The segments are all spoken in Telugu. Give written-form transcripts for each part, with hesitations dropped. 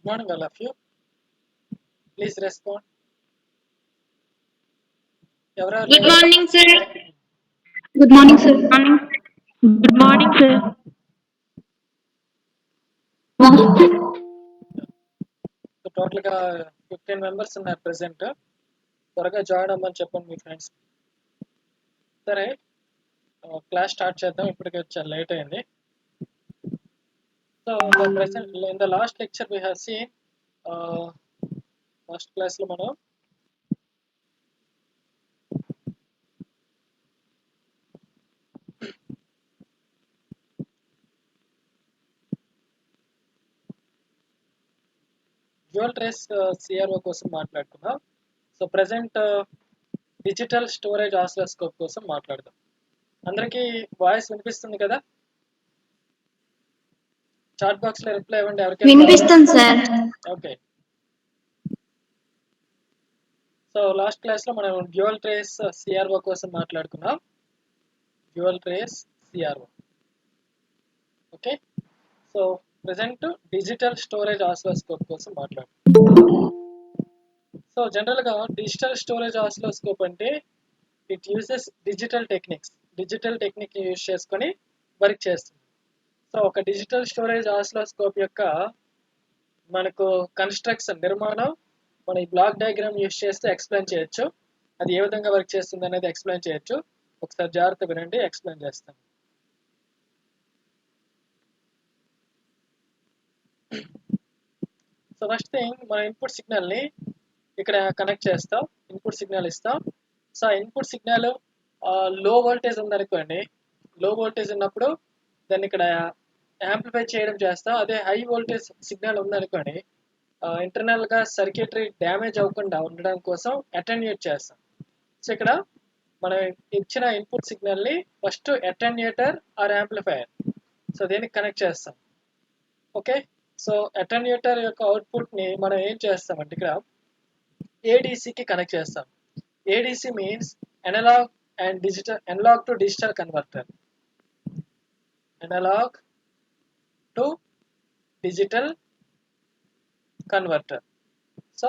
morning, all of you. Please respond. Good morning, sir. Good morning, sir. Good morning, sir. So total గా 15 members ఉన్నారు present. త్వరగా జాయిన్ అవ్వమని చెప్పండి మీ ఫ్రెండ్స్. సరే, క్లాస్ స్టార్ట్ చేద్దాం. ఇప్పటికే చాలా లేట్ అయింది. So in the last lecture we have seen last class లో మనం డ్యూయల్ ట్రేస్ సిఆర్ఓ కోసం మాట్లాడుకున్నాం. So present digital storage oscilloscope కోసం మాట్లాడదాం. అందరికీ వాయిస్ వినిపిస్తుంది కదా? చాట్ బాక్స్ లో రిప్లై ఇవ్వండి. ఎవరికైనా వినిపిస్తుంది sir. Okay. So last class లో మనం డ్యూయల్ ట్రేస్ సిఆర్ఓ కోసం మాట్లాడుకున్నాం. Dual trace CRO. Okay. So present digital storage oscilloscope కోసం మాట్లాడుతున్నాం. సో జనరల్ గా డిజిటల్ స్టోరేజ్ ఆసిలోస్కోప్ అంటే it uses digital technique use చేసుకొని వర్క్ చేస్తుంది. సో ఒక డిజిటల్ స్టోరేజ్ ఆసిలోస్కోప్ యొక్క మనకు కన్స్ట్రక్షన్ నిర్మాణం మన ఈ బ్లాక్ డయాగ్రామ్ యూజ్ చేస్తే ఎక్స్ప్లెయిన్ చేయొచ్చు. అది ఏ విధంగా వర్క్ చేస్తుంది అనేది ఎక్స్ప్లెయిన్ చేయొచ్చు. ఒకసారి జాగ్రత్త వినండి, ఎక్స్ప్లెయిన్ చేస్తాను. సో ఫస్ట్ థింగ్, మన ఇన్పుట్ సిగ్నల్ ని ఇక్కడ కనెక్ట్ చేస్తాం. ఇన్పుట్ సిగ్నల్ ఇస్తాం. సో ఇన్పుట్ సిగ్నల్ లో వోల్టేజ్ ఉందనుకోండి. లో వోల్టేజ్ ఉన్నప్పుడు దాన్ని ఇక్కడ యాంప్లిఫై చేయడం చేస్తాం. అదే హై వోల్టేజ్ సిగ్నల్ ఉందనుకోండి, ఇంటర్నల్ గా సర్క్యూటరీ డ్యామేజ్ అవ్వకుండా ఉండడం కోసం అటెన్యూట్ చేస్తాం. సో ఇక్కడ మనం ఇచ్చిన ఇన్పుట్ సిగ్నల్ ని first attenuator or amplifier, so దీనికి కనెక్ట్ చేస్తాం. ఓకే. సో అటెన్యూటర్ యొక్క అవుట్పుట్ ని మనం ఏం చేస్తామంటే ఇక్కడ ఏడీసీకి కనెక్ట్ చేస్తాం. ADC means analog to digital converter. Analog to digital converter. So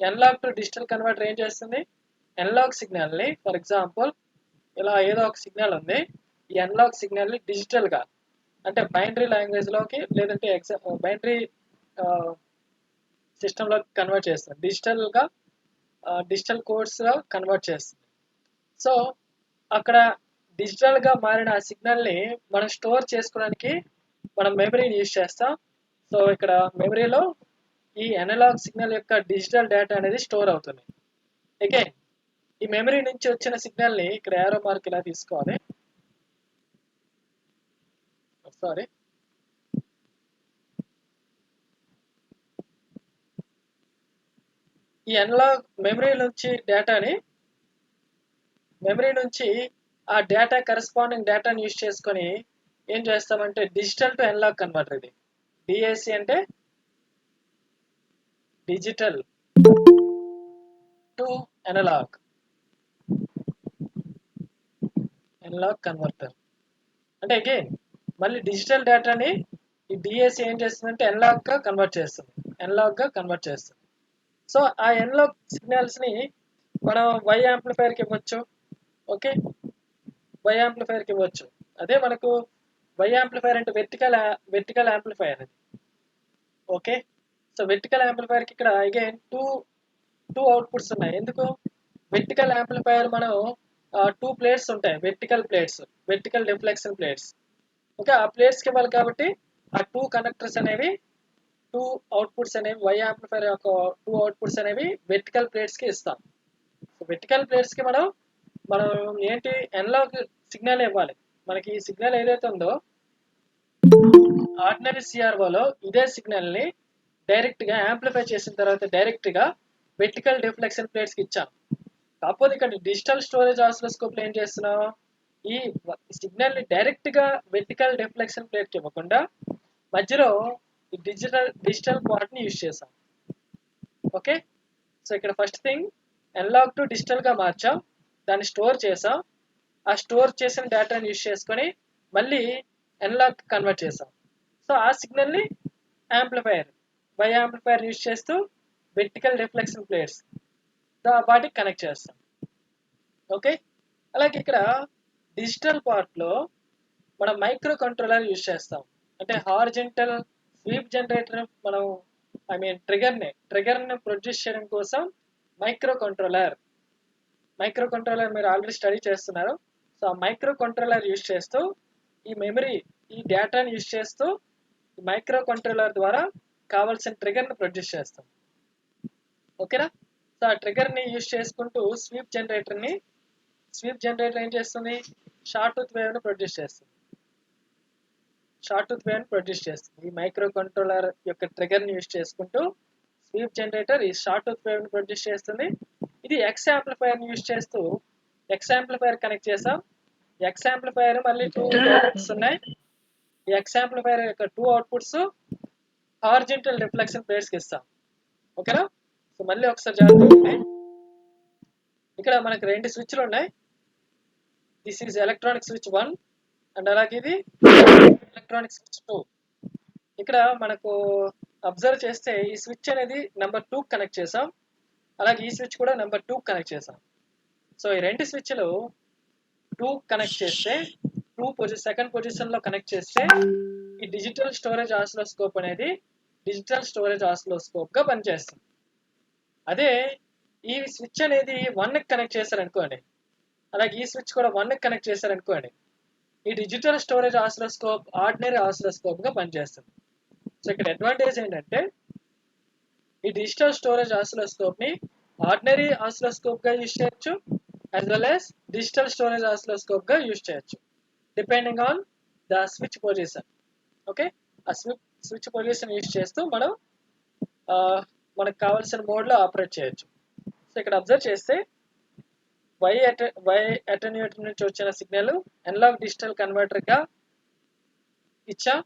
analog to digital converter ఏం చేస్తుంది? అనలాగ్ సిగ్నల్ ని, ఫర్ ఎగ్జాంపుల్ ఇలా ఏదో ఒక సిగ్నల్ ఉంది. ఈ అనలాగ్ సిగ్నల్ ని డిజిటల్ గా, అంటే బైనరీ లాంగ్వేజ్ లోకి లేదంటే బైనరీ సిస్టమ్ లోకి కన్వర్ట్ చేస్తుంది. డిజిటల్ కోడ్స్ గా కన్వర్ట్ చేస్తుంది. సో అక్కడ డిజిటల్ గా మారిన ఆ సిగ్నల్ ని మనం స్టోర్ చేసుకోవడానికి మనం మెమరీని యూజ్ చేస్తాం. సో ఇక్కడ మెమరీలో ఈ అనలాగ్ సిగ్నల్ యొక్క డిజిటల్ డేటా అనేది స్టోర్ అవుతుంది. అగైన్ ఈ మెమరీ నుంచి వచ్చిన సిగ్నల్ ని ఇక్కడ యారో మార్క్ ఇలా తీసుకోవాలి. సారీ, ఈ అనలాగ్ మెమరీ నుంచి ఆ డేటా కరెస్పాండింగ్ డేటాని యూజ్ చేసుకొని ఏం చేస్తామంటే డిజిటల్ టు అనలాగ్ కన్వర్టర్. ఇది డిఏసి అంటే డిజిటల్ టు అనలాగ్ కన్వర్టర్. అంటే అగైన్ మళ్ళీ డిజిటల్ డేటాని ఈ డిఏసి ఏం చేస్తుందంటే అనలాగ్ గా కన్వర్ట్ చేస్తుంది. సో ఆ అనలాగ్ సిగ్నల్స్ ని మనం వై యాంప్లిఫైర్ కి ఇవ్వచ్చు. ఓకే, వై యాంప్లిఫైర్ కి ఇవ్వచ్చు. అదే మనకు వై యాంప్లిఫైర్ అంటే వెర్టికల్ యాంప్లిఫైర్ అది. ఓకే. సో వెర్టికల్ యాంప్లిఫైర్ కి ఇక్కడ అగైన్ టూ అవుట్పుట్స్ ఉన్నాయి. ఎందుకు? వెర్టికల్ యాంప్లిఫైర్ మనం 2 ప్లేట్స్ ఉంటాయి, వెర్టికల్ డిఫ్లెక్షన్ ప్లేట్స్. ఓకే, ఆ ప్లేట్స్కి ఇవ్వాలి కాబట్టి ఆ 2 కనెక్టర్స్ అనేవి, 2 అవుట్పుట్స్ అనేవి, వై యాంప్లిఫైర్ యొక్క 2 అవుట్పుట్స్ అనేవి వెర్టికల్ ప్లేట్స్కి ఇస్తాం. వెర్టికల్ ప్లేట్స్కి మనం ఏంటి అనలాగ్ సిగ్నల్ ఇవ్వాలి. మనకి ఈ సిగ్నల్ ఏదైతే ఉందో ఆర్డినరీ సిఆర్ఓలో ఇదే సిగ్నల్ ని డైరెక్ట్ గా యాంప్లిఫై చేసిన తర్వాత డైరెక్ట్ గా వెర్టికల్ డిఫ్లెక్షన్ ప్లేట్స్కి ఇచ్చాం. కాకపోతే ఇక్కడ డిజిటల్ స్టోరేజ్ ఆసిలోస్కోప్ లో ఏం చేస్తున్నాం, ఈ సిగ్నల్ ని డైరెక్ట్ గా వెర్టికల్ డిఫ్లెక్షన్ ప్లేట్ కి ఇవ్వకుండా మధ్యలో ఈ డిజిటల్ పార్ట్ ని యూజ్ చేసాం. ఓకే. సో ఇక్కడ first thing analog to digital గా మార్చాం, దాన్ని స్టోర్ చేసాం. ఆ స్టోర్ చేసిన డేటాని యూజ్ చేసుకొని మళ్ళీ అనలాగ్ కన్వర్ట్ చేసాం. సో ఆ సిగ్నల్ ని యాంప్లిఫైయర్ వై యాంప్లిఫైర్ యూజ్ చేస్తూ వెర్టికల్ రిఫ్లెక్షన్ ప్లేట్స్ వాటికి కనెక్ట్ చేస్తాం. ఓకే, అలాగే ఇక్కడ డిజిటల్ పార్ట్లో మనం మైక్రో కంట్రోలర్ యూజ్ చేస్తాం. అంటే హారిజెంటల్ స్వీప్ జనరేటర్ మనం ట్రిగర్ని ప్రొడ్యూస్ చేయడం కోసం మైక్రో కంట్రోలర్ మీరు ఆల్రెడీ స్టడీ చేస్తున్నారు. సో ఆ మైక్రో కంట్రోలర్ యూజ్ చేస్తూ ఈ డేటాని యూజ్ చేస్తూ మైక్రో కంట్రోలర్ ద్వారా కావాల్సిన ట్రిగర్ని ప్రొడ్యూస్ చేస్తాం. ఓకేనా? సో ఆ ట్రిగర్ని యూజ్ చేసుకుంటూ స్వీప్ జనరేటర్ ఏం చేస్తుంది? షార్ట్ టూత్ వేవ్ని ప్రొడ్యూస్ చేస్తుంది. ఈ మైక్రో కంట్రోలర్ యొక్క ట్రిగర్ని యూజ్ చేసుకుంటూ స్వీప్ జనరేటర్ ఈ షార్ట్ టూత్ వేవ్ని ప్రొడ్యూస్ చేస్తుంది. ఇది ఎక్స్ యాంప్లిఫైర్ని యూజ్ చేస్తూ ఎక్స్ యాంప్లిఫైర్ కనెక్ట్ చేసాం. ఎక్స్ యాంప్లిఫైర్ మళ్ళీ 2 అవుట్పుట్స్ ఉన్నాయి. ఈ ఎక్స్ యాంప్లిఫైర్ యొక్క 2 అవుట్పుట్స్ హారిజెంటల్ రిఫ్లెక్షన్ ప్లేట్స్కి ఇస్తాం. ఓకేనా? సో మళ్ళీ ఒకసారి జాగ్రత్తగా ఇక్కడ మనకు 2 స్విచ్లు ఉన్నాయి. This is electronic switch 1 and అలాగే ఇది ఎలక్ట్రానిక్ స్విచ్ 2. ఇక్కడ మనకు అబ్జర్వ్ చేస్తే ఈ స్విచ్ అనేది నెంబర్ 2 కనెక్ట్ చేసాం. అలాగే ఈ స్విచ్ కూడా నెంబర్ 2 కనెక్ట్ చేసాం. సో ఈ 2 స్విచ్లు 2 కనెక్ట్ చేస్తే సెకండ్ పొజిషన్లో కనెక్ట్ చేస్తే ఈ డిజిటల్ స్టోరేజ్ ఆసిలోస్కోప్ అనేది డిజిటల్ స్టోరేజ్ ఆసిలోస్కోప్గా పనిచేస్తుంది. అదే ఈ స్విచ్ అనేది 1కి కనెక్ట్ చేశారనుకోండి, అలాగే ఈ స్విచ్ కూడా 1కి కనెక్ట్ చేశారనుకోండి, ఈ డిజిటల్ స్టోరేజ్ ఆసిలోస్కోప్ ఆర్డినరీ ఆసిలోస్కోప్గా పనిచేస్తుంది. సో ఇక్కడ అడ్వాంటేజ్ ఏంటంటే ఈ డిజిటల్ స్టోరేజ్ ఆసిలోస్కోప్ని ఆర్డినరీ ఆసిలోస్కోప్గా యూజ్ చేయొచ్చు, as well as digital storage ఆసిలోస్కోప్గా యూజ్ చేయొచ్చు, depending on the switch position. Okay, ఆ స్విచ్ పొజిషన్ యూజ్ చేస్తూ మనకు కావాల్సిన మోడ్లో ఆపరేట్ చేయొచ్చు. సో ఇక్కడ అబ్జర్వ్ చేస్తే వై అటెన్యూయేటర్ నుంచి వచ్చిన సిగ్నల్ అనలాగ్ డిజిటల్ కన్వర్టర్గా ఇచ్చాం.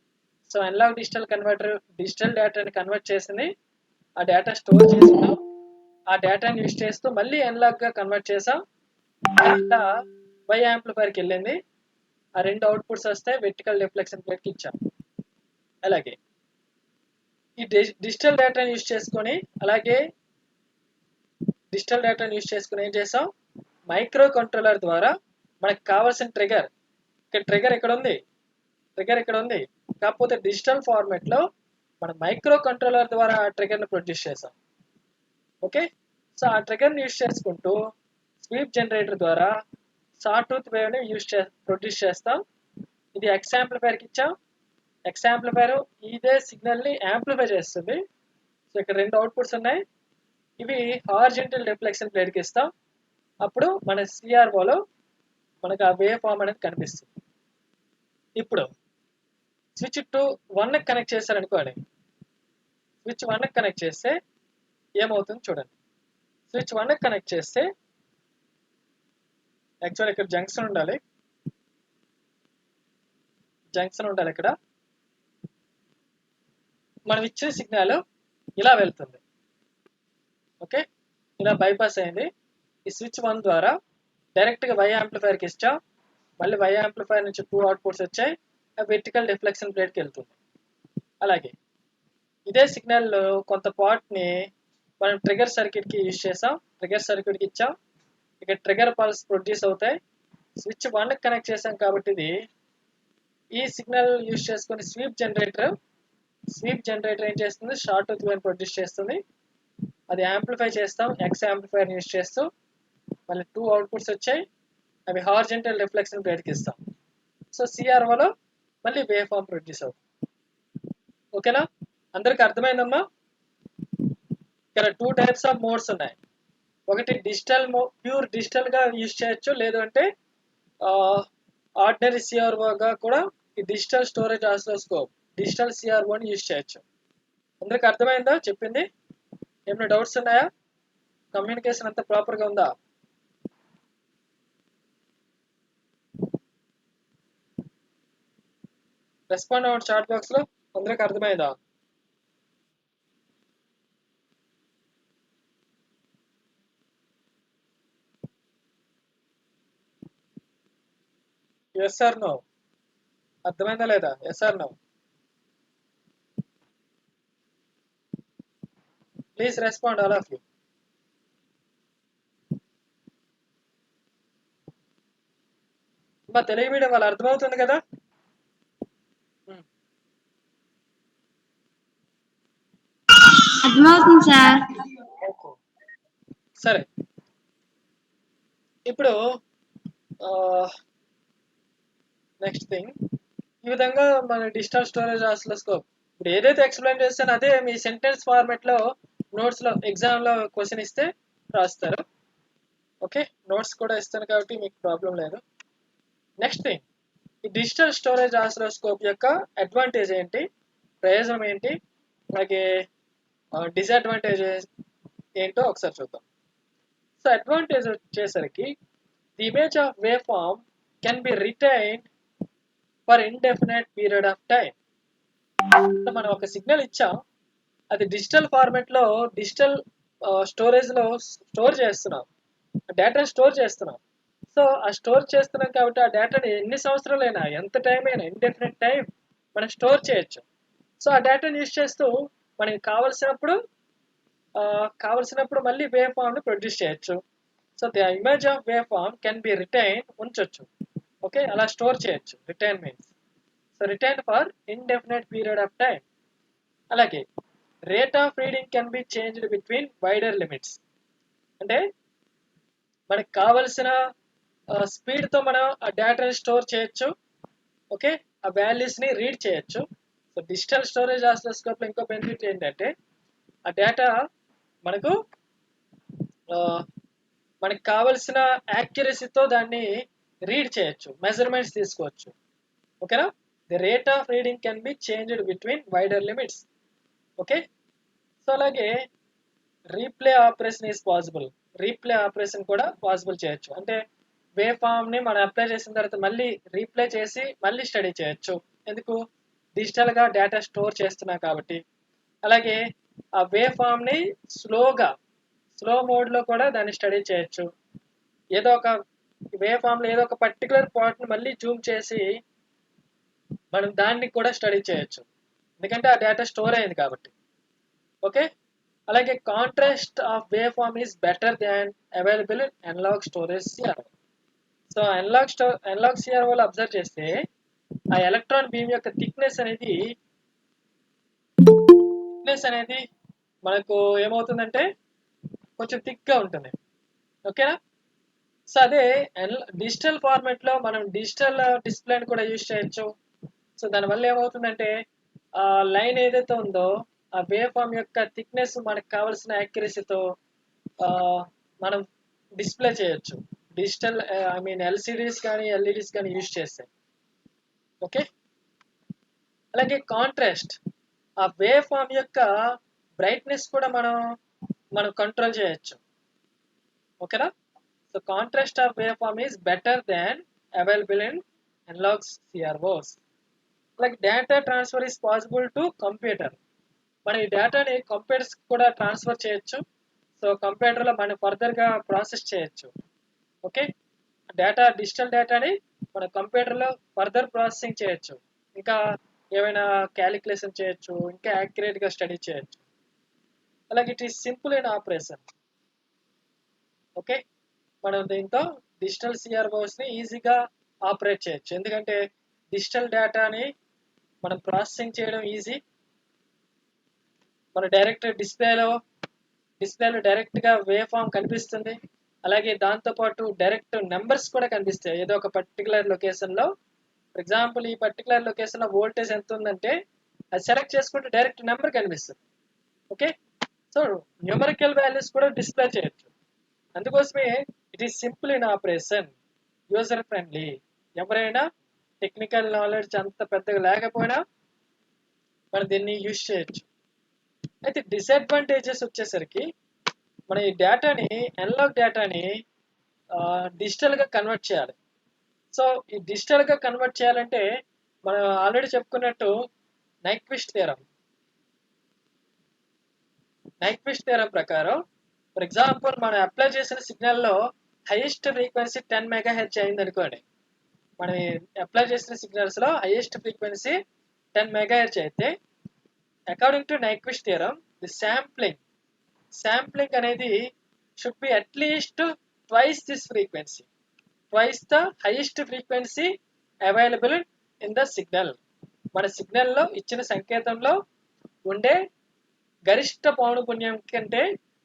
So analog digital converter digital డేటాని కన్వర్ట్ చేసింది. ఆ డేటా స్టోర్ చేసుకున్నాం. ఆ డేటాని యూజ్ చేస్తూ మళ్ళీ అనలాగ్గా కన్వర్ట్ చేసాం. డేటా వై యాంప్లిఫైర్కి వెళ్ళింది. ఆ 2 అవుట్పుట్స్ వస్తే వెర్టికల్ రిఫ్లెక్షన్ ప్లేట్కి ఇచ్చాం. అలాగే ఈ డిజిటల్ డేటాని యూజ్ చేసుకొని ఏం చేసాం? మైక్రో కంట్రోలర్ ద్వారా మనకు కావాల్సిన ట్రిగర్ ఇక్కడ ఉంది, కాకపోతే డిజిటల్ ఫార్మాట్లో మన మైక్రో కంట్రోలర్ ద్వారా ఆ ట్రిగర్ని ప్రొడ్యూస్ చేసాం. ఓకే, సో ఆ ట్రిగర్ని యూజ్ చేసుకుంటూ స్వీప్ జనరేటర్ ద్వారా షార్ట్ టూత్ వేవ్ని ప్రొడ్యూస్ చేస్తాం. ఇది ఎక్స్ యాంప్లిఫైర్కి ఇచ్చాం. ఎక్స్ యాంప్లిఫైర్ ఇదే సిగ్నల్ని యాంప్లిఫై చేస్తుంది. సో ఇక్కడ 2 అవుట్పుట్స్ ఉన్నాయి. ఇవి హారిజెంటల్ రిఫ్లెక్షన్ ప్లేట్కి ఇస్తాం. అప్పుడు మన సిఆర్ఓలో మనకు ఆ వేవ్ ఫామ్ అనేది కనిపిస్తుంది. ఇప్పుడు స్విచ్ 1కి కనెక్ట్ చేశారనుకోండి, స్విచ్ 1కి కనెక్ట్ చేస్తే ఏమవుతుంది చూడండి. స్విచ్ 1కి కనెక్ట్ చేస్తే యాక్చువల్ ఇక్కడ జంక్షన్ ఉండాలి. ఇక్కడ మనం ఇచ్చిన సిగ్నల్ ఇలా వెళ్తుంది. ఓకే, ఇలా బైపాస్ అయింది. ఈ స్విచ్ 1 ద్వారా డైరెక్ట్గా వై యాంప్లిఫైర్కి ఇచ్చాం. మళ్ళీ వై యాంప్లిఫైర్ నుంచి 2 అవుట్పుట్స్ వచ్చాయి. వెర్టికల్ రిఫ్లెక్షన్ ప్లేట్కి వెళ్తుంది. అలాగే ఇదే సిగ్నల్ కొంత పార్ట్ని మనం ట్రిగర్ సర్క్యూట్కి యూజ్ చేసాం. ట్రిగర్ సర్క్యూట్కి ఇచ్చాం. ఇక్కడ ట్రిగర్ పల్స్ ప్రొడ్యూస్ అవుతాయి. స్విచ్ 1కి కనెక్ట్ చేసాం కాబట్టి ఈ సిగ్నల్ యూజ్ చేసుకుని స్వీప్ జనరేటర్ ఏం చేస్తుంది? షార్ట్ టూత్ వేవ్ని ప్రొడ్యూస్ చేస్తుంది. అది యాంప్లిఫై చేస్తాం ఎక్స్ యాంప్లిఫైర్ యూజ్ చేస్తూ. మళ్ళీ 2 అవుట్పుట్స్ వచ్చాయి. అవి హారిజెంటల్ రిఫ్లెక్షన్ ప్లేట్కి ఇస్తాం. సో సిఆర్ఓలో మళ్ళీ వేవ్ ఫామ్ ప్రొడ్యూస్ అవుతుంది. ఓకేనా? అందరికి అర్థమైందమ్మా? ఇక్కడ 2 టైప్స్ ఆఫ్ మోడ్స్ ఉన్నాయి. ఒకటి ప్యూర్ డిజిటల్గా యూజ్ చేయొచ్చు, లేదు అంటే ఆర్డినరీ సిఆర్ఓగా కూడా ఈ డిజిటల్ స్టోరేజ్ ఆసిలోస్కోప్ డిజిటల్ సిఆర్ఓని యూజ్ చేయొచ్చు. అందరికి అర్థమైందా చెప్పింది? ఏమైనా డౌట్స్ ఉన్నాయా? కమ్యూనికేషన్ అంతా ప్రాపర్గా ఉందా? రెస్పాండ్ అవ్వండి చాట్ బాక్స్లో. అందరికి అర్థమైందా? Yes or no? అర్థమైందా లేదా? Yes or no? Please respond all of you. మా తెలుగు మీడియం వాళ్ళు అర్థమవుతుంది కదా? అర్థమవుతుంది సార్. ఓకే, సరే. ఇప్పుడు నెక్స్ట్ థింగ్, ఈ విధంగా మన డిజిటల్ స్టోరేజ్ ఆసిలోస్కోప్ ఇప్పుడు ఏదైతే ఎక్స్ప్లెయిన్ చేస్తానో అదే మీ సెంటెన్స్ ఫార్మాట్లో నోట్స్లో ఎగ్జామ్లో క్వశ్చన్ ఇస్తే రాస్తారు. ఓకే, నోట్స్ కూడా ఇస్తాను కాబట్టి మీకు ప్రాబ్లం లేదు. నెక్స్ట్ థింగ్, ఈ డిజిటల్ స్టోరేజ్ ఆసిలోస్కోప్ యొక్క అడ్వాంటేజ్ ఏంటి, ప్రయోజనం ఏంటి, అలాగే డిసడ్వాంటేజ్ ఏంటో ఒకసారి చూద్దాం. సో అడ్వాంటేజ్ వచ్చేసరికి the image of wave form can be retained for indefinite period of time. మనం ఒక సిగ్నల్ ఇచ్చాం, అది డిజిటల్ ఫార్మాట్లో డిజిటల్ స్టోరేజ్లో స్టోర్ చేస్తున్నాం, డేటాను స్టోర్ చేస్తున్నాం. సో ఆ స్టోర్ చేస్తున్నాం కాబట్టి ఆ డేటాని ఎన్ని సంవత్సరాలైనా ఎంత టైం అయినా ఇండెఫినెట్ టైం మనం స్టోర్ చేయొచ్చు. సో ఆ డేటాను యూజ్ చేస్తూ మనకి కావలసినప్పుడు మళ్ళీ వేవ్ ఫామ్ని ప్రొడ్యూస్ చేయొచ్చు. So the image of waveform can be retain, ఉంచొచ్చు. ఓకే, అలా స్టోర్ చేయొచ్చు. Retain means so retain for indefinite period of time. అలాగే rate of reading can be changed between wider limits. అంటే మనకు కావలసిన స్పీడ్తో మనం ఆ డేటాని స్టోర్ చేయొచ్చు. ఓకే, ఆ వాల్యూస్ని రీడ్ చేయొచ్చు. సో డిజిటల్ స్టోరేజ్ ఆసిలోస్కోప్లో ఇంకో బెనిఫిట్ ఏంటంటే ఆ డేటా మనకు మనకు కావలసిన యాక్యురసీతో దాన్ని రీడ్ చేయొచ్చు, మెజర్మెంట్స్ తీసుకోవచ్చు. ఓకేనా, the rate of reading can be changed between wider limits. Okay, so అలాగే replay operation is possible. Replay operation కూడా పాసిబుల్ చేయొచ్చు. అంటే వేవ్ ఫామ్ని మనం అప్లై చేసిన తర్వాత మళ్ళీ రీప్లే చేసి మళ్ళీ స్టడీ చేయొచ్చు. ఎందుకు, డిజిటల్గా డేటా స్టోర్ చేస్తున్నాం కాబట్టి. అలాగే ఆ వేవ్ ఫామ్ని స్లో మోడ్లో కూడా దాన్ని స్టడీ చేయొచ్చు. ఏదో ఒక వేవ్ ఫామ్లో ఏదో ఒక పర్టికులర్ పాయింట్ని మళ్ళీ జూమ్ చేసి మనం దాన్ని కూడా స్టడీ చేయొచ్చు, ఎందుకంటే ఆ డేటా స్టోర్ అయింది కాబట్టి. ఓకే, అలాగే contrast of waveform is better than available in analogue storage CRO. So analogue సిఆర్ఓలో అబ్జర్వ్ చేస్తే ఆ ఎలక్ట్రాన్ బీమ్ యొక్క థిక్నెస్ అనేది మనకు ఏమవుతుందంటే కొంచెం థిక్గా ఉంటుంది. ఓకేనా, సో అదే డిజిటల్ ఫార్మాట్లో మనం డిజిటల్ డిస్ప్లేని కూడా యూజ్ చేయొచ్చు. సో దానివల్ల ఏమవుతుందంటే ఆ లైన్ ఏదైతే ఉందో ఆ వేవ్ ఫామ్ యొక్క థిక్నెస్ మనకు కావాల్సిన యాక్యురసీతో మనం డిస్ప్లే చేయొచ్చు. డిజిటల్ ఎల్సిడీస్ కానీ ఎల్ఈడీస్ కానీ యూజ్ చేస్తే. ఓకే, అలాగే కాంట్రాస్ట్, ఆ వేవ్ ఫామ్ యొక్క బ్రైట్నెస్ కూడా మనం కంట్రోల్ చేయొచ్చు. ఓకేనా, so contrast of waveform is better than available in analogue CROs. Like data transfer is possible to computer. మనం ఈ డేటాని కంప్యూటర్స్ కూడా ట్రాన్స్ఫర్ చేయొచ్చు. సో కంప్యూటర్లో మనం ఫర్దర్గా ప్రాసెస్ చేయొచ్చు. ఓకే, డిజిటల్ డేటాని మన కంప్యూటర్లో ఫర్దర్ ప్రాసెసింగ్ చేయొచ్చు, ఇంకా ఏమైనా క్యాలిక్యులేషన్ చేయొచ్చు, ఇంకా యాక్యురేట్గా స్టడీ చేయొచ్చు. అలాగే it is simple in operation. Okay, మనం దీంతో డిజిటల్ సిఆర్ఓస్ని ఈజీగా ఆపరేట్ చేయొచ్చు, ఎందుకంటే డిజిటల్ డేటాని మనం ప్రాసెసింగ్ చేయడం ఈజీ. మన డైరెక్ట్ డిస్ప్లేలో డైరెక్ట్గా వేవ్ ఫామ్ కనిపిస్తుంది. అలాగే దాంతోపాటు డైరెక్ట్ నెంబర్స్ కూడా కనిపిస్తాయి. ఏదో ఒక పర్టికులర్ లొకేషన్లో, ఫర్ ఎగ్జాంపుల్ ఈ పర్టికులర్ లొకేషన్లో వోల్టేజ్ ఎంత ఉందంటే అది సెలెక్ట్ చేసుకుంటే డైరెక్ట్ నెంబర్ కనిపిస్తుంది. ఓకే, సో న్యూమరికల్ వాల్యూస్ కూడా డిస్ప్లే చేయొచ్చు. అందుకోసమే it is simple in operation, user friendly. ఎవరైనా టెక్నికల్ నాలెడ్జ్ అంత పెద్దగా లేకపోయినా మనం దీన్ని యూజ్ చేయొచ్చు. అయితే డిసడ్వాంటేజెస్ వచ్చేసరికి మన ఈ డేటాని అనలాగ్ డేటాని డిజిటల్గా కన్వర్ట్ చేయాలి. సో ఈ డిజిటల్గా కన్వర్ట్ చేయాలంటే మనం ఆల్రెడీ చెప్పుకున్నట్టు నైక్విస్ట్ థియరం ప్రకారం, ఫర్ ఎగ్జాంపుల్ మనం అప్లై చేసిన సిగ్నల్లో హైయెస్ట్ ఫ్రీక్వెన్సీ 10 మెగాహెర్ట్జ్ అయింది అనుకోండి. మనం అప్లై చేసిన సిగ్నల్స్లో హైయెస్ట్ ఫ్రీక్వెన్సీ 10 మెగాహెర్ట్జ్ అయితే, according to Nyquist theorem, the sampling sampling అనేది should be at least twice this frequency, twice the highest frequency available in the signal. మన సిగ్నల్లో ఇచ్చిన సంకేతంలో ఉండే గరిష్ట పౌనపున్యం కంటే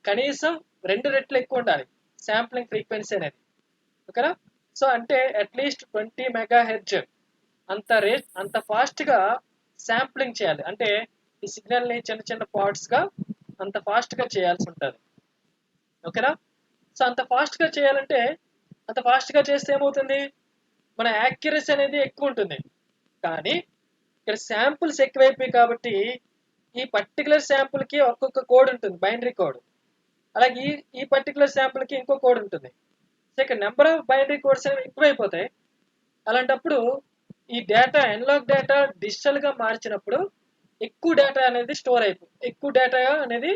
కనీసం 2 రెట్లు ఎక్కువ ఉండాలి శాంప్లింగ్ ఫ్రీక్వెన్సీ అనేది. ఓకేనా? సో అంటే అట్లీస్ట్ 20 మెగాహెర్ట్జ్ అంత ఫాస్ట్గా శాంప్లింగ్ చేయాలి. అంటే ఈ సిగ్నల్ని చిన్న చిన్న పార్ట్స్గా అంత ఫాస్ట్గా చేయాల్సి ఉంటుంది. ఓకేనా? సో అంత ఫాస్ట్గా చేయాలంటే అంత ఫాస్ట్గా చేస్తే ఏమవుతుంది, మన యాక్యురసీ అనేది ఎక్కువ ఉంటుంది. కానీ ఇక్కడ శాంపుల్స్ ఎక్కువైపోయి కాబట్టి ఈ పర్టికులర్ శాంపుల్కి ఒక్కొక్క కోడ్ ఉంటుంది, బైనరీ కోడ్. అలాగే ఈ పర్టికులర్ శాంపుల్కి ఇంకో కోడ్ ఉంటుంది. సో ఇక్కడ నెంబర్ ఆఫ్ బైనరీ కోడ్స్ అనేవి ఎక్కువైపోతాయి. అలాంటప్పుడు ఈ డేటా అనలాగ్ డేటా డిజిటల్గా మార్చినప్పుడు ఎక్కువ డేటా అనేది ఎక్కువ డేటా అనేది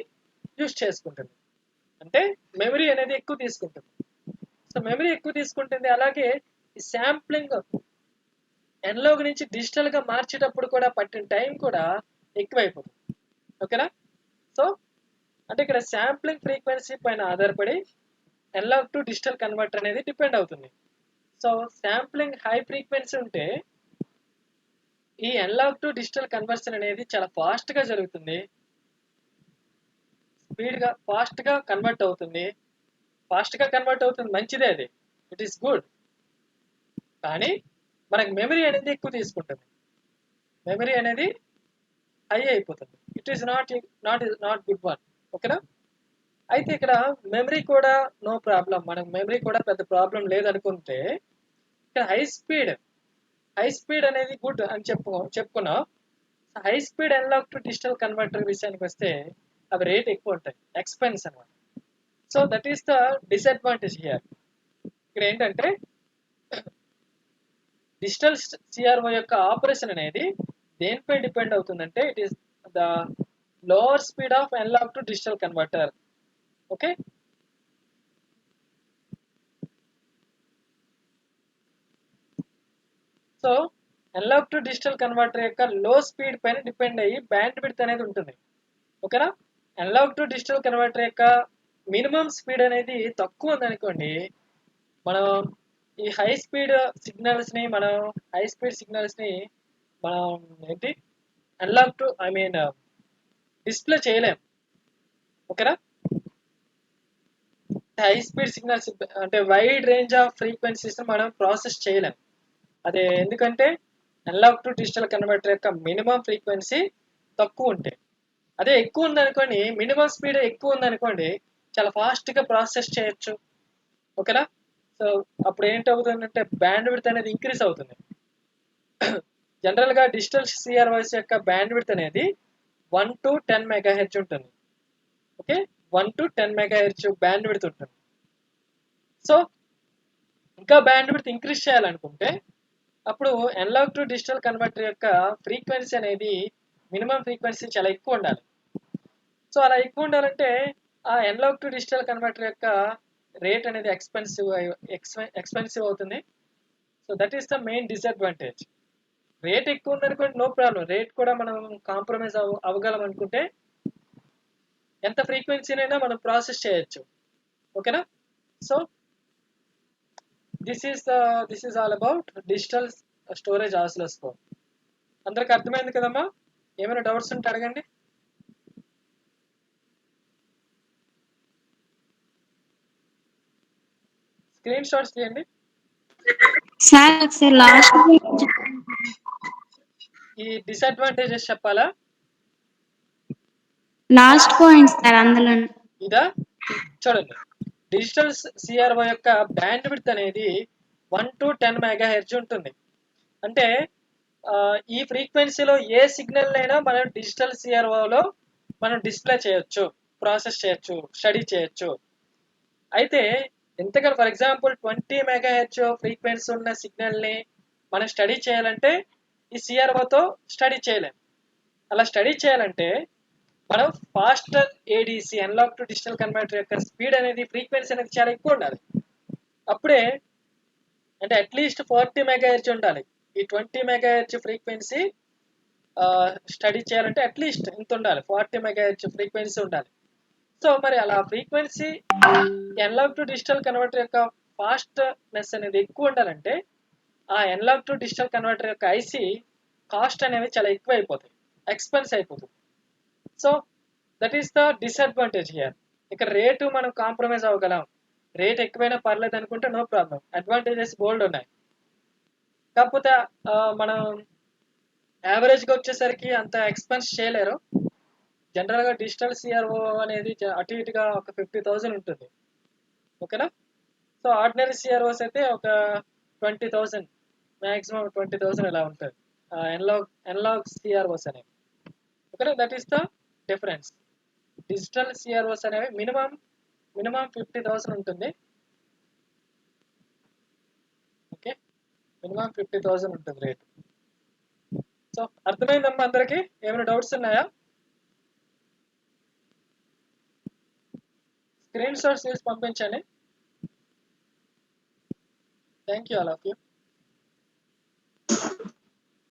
యూజ్ చేసుకుంటుంది. అంటే మెమరీ అనేది ఎక్కువ తీసుకుంటుంది. సో మెమరీ ఎక్కువ తీసుకుంటుంది. అలాగే ఈ శాంప్లింగ్ అనలాగ్ నుంచి డిజిటల్గా మార్చేటప్పుడు కూడా పట్టిన టైం కూడా ఎక్కువైపోతుంది. ఓకేనా? సో అంటే ఇక్కడ శాంప్లింగ్ ఫ్రీక్వెన్సీ పైన ఆధారపడి అనలాగ్ టు డిజిటల్ కన్వర్టర్ అనేది డిపెండ్ అవుతుంది. సో శాంప్లింగ్ హై ఫ్రీక్వెన్సీ ఉంటే ఈ అనలాగ్ టు డిజిటల్ కన్వర్షన్ అనేది చాలా ఫాస్ట్గా జరుగుతుంది, స్పీడ్గా ఫాస్ట్గా కన్వర్ట్ అవుతుంది. మంచిదే, అది ఇట్ ఈస్ గుడ్. కానీ మనకి మెమరీ అనేది ఎక్కువ తీసుకుంటుంది, మెమరీ అనేది హై అయిపోతుంది. It is not good one. ఓకేనా? అయితే ఇక్కడ మెమరీ కూడా నో ప్రాబ్లం, మనకు మెమరీ కూడా పెద్ద ప్రాబ్లం లేదనుకుంటే ఇక్కడ హై స్పీడ్ అనేది గుడ్ అని చెప్పుకున్నాం. High speed analog to digital converter విషయానికి వస్తే అవి రేట్ ఎక్కువ ఉంటాయి, ఎక్స్పెన్స్ అనమాట. So that is the disadvantage here. ఇక్కడ ఏంటంటే డిజిటల్ సిఆర్ఓ యొక్క ఆపరేషన్ అనేది దేనిపై డిపెండ్ అవుతుందంటే it is the lower speed of analog to digital converter. Okay, so analog to digital converter యొక్క లో స్పీడ్ పైన డిపెండ్ అయ్యి బ్యాండ్ విడ్త్ అనేది ఉంటుంది. ఓకేనా? అనలాగ్ టు డిజిటల్ కన్వర్టర్ యొక్క మినిమం స్పీడ్ అనేది తక్కువ ఉందనుకోండి, మనం ఈ హై స్పీడ్ సిగ్నల్స్ ని మనం ఏంటి అనలాగ్ టు డిస్ప్లే చేయలేం. ఓకేనా? హై స్పీడ్ సిగ్నల్స్ అంటే వైడ్ రేంజ్ ఆఫ్ ఫ్రీక్వెన్సీస్ మనం ప్రాసెస్ చేయలేం. అదే ఎందుకంటే అనలాగ్ టు డిజిటల్ కన్వర్టర్ యొక్క మినిమం ఫ్రీక్వెన్సీ తక్కువ ఉంటాయి. అదే ఎక్కువ ఉందనుకోండి, మినిమం స్పీడ్ ఎక్కువ ఉందనుకోండి, చాలా ఫాస్ట్గా ప్రాసెస్ చేయొచ్చు. ఓకేనా? సో అప్పుడు ఏంటవుతుందంటే బ్యాండ్ విడ్త్ అనేది ఇంక్రీజ్ అవుతుంది. జనరల్గా డిజిటల్ సిఆర్ఓస్ యొక్క బ్యాండ్ విడ్త్ అనేది 1 to 10 మెగాహెర్ట్జ్ ఉంటుంది. Okay, 1 to 10 megahertz band width ఉంటుంది. సో ఇంకా బ్యాండ్ విడ్త్ ఇంక్రీజ్ చేయాలనుకుంటే అప్పుడు అనలాగ్ టు డిజిటల్ కన్వర్టర్ యొక్క ఫ్రీక్వెన్సీ అనేది మినిమం ఫ్రీక్వెన్సీ చాలా ఎక్కువ ఉండాలి. సో అలా ఎక్కువ ఉండాలంటే ఆ అనలాగ్ టు డిజిటల్ కన్వర్టర్ యొక్క రేట్ అనేది ఎక్స్పెన్సివ్ అవుతుంది. So that is the main disadvantage. Rate ఎక్కువ ఉందనుకోండి నో ప్రాబ్లం, రేట్ కూడా మనం కాంప్రమైజ్ అవ్వగలం అనుకుంటే ఎంత ఫ్రీక్వెన్సీనైనా మనం ప్రాసెస్ చేయొచ్చు. ఓకేనా? So this is all about digital storage oscilloscope. అందరికి అర్థమైంది కదమ్మా? ఏమైనా డౌట్స్ ఉంటే అడగండి. స్క్రీన్ షాట్స్ తీయండి. సార్ లాస్ట్ ఈ డిసడ్వాంటేజెస్ చెప్పాలా? లాస్ట్ పాయింట్ సార్ అందులో. ఇదా చూడండి, డిజిటల్ సిఆర్ఓ యొక్క బ్యాండ్ విడ్త్ అనేది 1 to 10 మెగాహెర్ట్జ్ ఉంటుంది. అంటే ఈ ఫ్రీక్వెన్సీలో ఏ సిగ్నల్ అయినా మనం డిజిటల్ సిఆర్ఓలో మనం డిస్ప్లే చేయొచ్చు, ప్రాసెస్ చేయొచ్చు, స్టడీ చేయొచ్చు. అయితే ఎంతకన్నా ఫర్ ఎగ్జాంపుల్ 20 మెగాహెర్ట్జ్ ఫ్రీక్వెన్సీ ఉన్న సిగ్నల్ని మనం స్టడీ చేయాలంటే ఈ సిఆర్ఓతో స్టడీ చేయలేం. అలా స్టడీ చేయాలంటే మనం faster ADC analog to digital converter యొక్క స్పీడ్ అనేది ఫ్రీక్వెన్సీ అనేది చాలా ఎక్కువ ఉండాలి. అప్పుడే అంటే అట్లీస్ట్ 40 మెగాహెర్ట్జ్ ఉండాలి. ఈ 20 మెగాహెర్ట్జ్ ఫ్రీక్వెన్సీ స్టడీ చేయాలంటే అట్లీస్ట్ ఇంత ఉండాలి, 40 మెగాహెర్ట్జ్ ఫ్రీక్వెన్సీ ఉండాలి. సో మరి అలా frequency analogue to digital converter యొక్క ఫాస్ట్నెస్ అనేది ఎక్కువ ఉండాలంటే ఆ ఎన్లాగ్ టు డిజిటల్ కన్వర్టర్ యొక్క ఐసి కాస్ట్ అనేవి చాలా ఎక్కువ అయిపోతాయి, ఎక్స్పెన్స్ అయిపోతుంది. So that is the disadvantage here. ఇక్కడ రేటు మనం కాంప్రమైజ్ అవ్వగలం, రేట్ ఎక్కువైనా పర్లేదు అనుకుంటే నో ప్రాబ్లం, అడ్వాంటేజెస్ బోల్డ్ ఉన్నాయి. కాకపోతే మనం యావరేజ్గా వచ్చేసరికి అంత ఎక్స్పెన్స్ చేయలేరు. జనరల్గా డిజిటల్ సిఆర్ఓ అనేది అటు ఇటుగా ఒక 50,000 ఉంటుంది, ఓకేనా. సో ఆర్డినరీ సిఆర్ఓస్ అయితే ఒక 20,000, మ్యాక్సిమం 20,000 ఇలా ఉంటుంది ఎన్లాగ్ సిఆర్ఓస్ అనేవి, ఓకేనా. That is the difference. Digital CROs అనేవి మినిమం 50,000 ఉంటుంది, ఓకే, మినిమం 50,000 ఉంటుంది రేట్. సో అర్థమైందమ్మా అందరికీ? ఏమైనా డౌట్స్ ఉన్నాయా? స్క్రీన్ షాట్స్ తీసి పంపించండి. Thank you all of you.